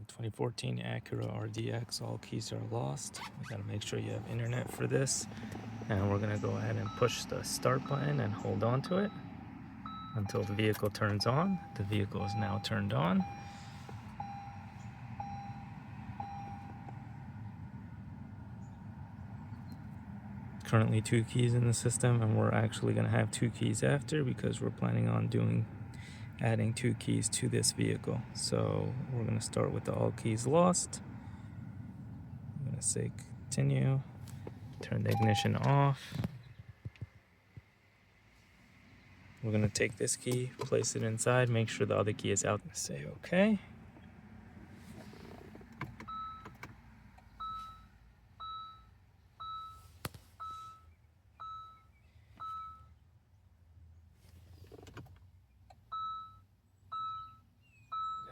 2014 Acura RDX, all keys are lost. You gotta make sure you have internet for this. And we're gonna go ahead and push the start button and hold on to it until the vehicle turns on. The vehicle is now turned on. Currently 2 keys in the system, and we're actually gonna have 2 keys after because we're planning on adding 2 keys to this vehicle. So we're going to start with the all keys lost. I'm going to say continue, turn the ignition off. We're going to take this key, place it inside, make sure the other key is out, and say okay.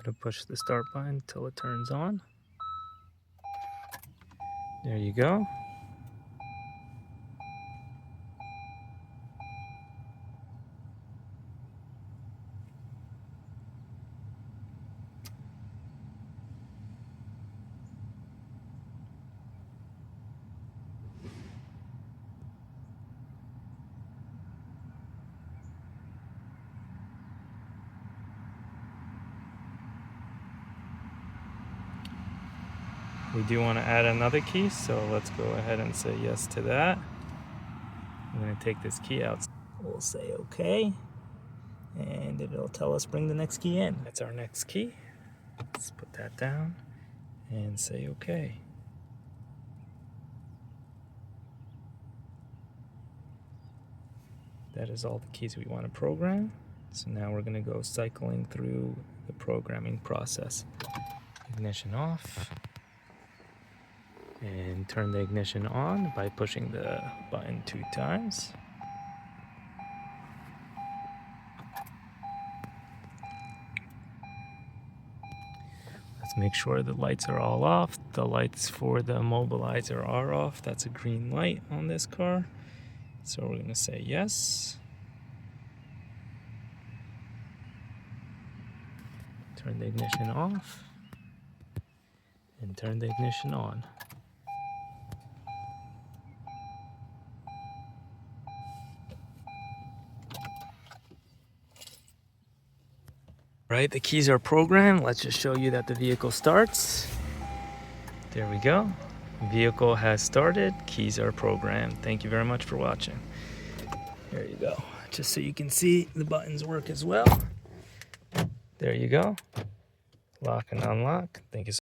Gotta push the start button until it turns on. There you go. We do want to add another key, so let's go ahead and say yes to that. I'm going to take this key out. We'll say okay, and it'll tell us bring the next key in. That's our next key. Let's put that down and say okay. That is all the keys we want to program. So now we're going to go cycling through the programming process. Ignition off. And turn the ignition on by pushing the button 2 times. Let's make sure the lights are all off. The lights for the immobilizer are off. That's a green light on this car. So we're going to say yes. Turn the ignition off. And turn the ignition on. Right, the keys are programmed. Let's just show you that the vehicle starts. There we go. Vehicle has started. Keys are programmed. Thank you very much for watching. There you go. Just so you can see the buttons work as well. There you go. Lock and unlock. Thank you so much.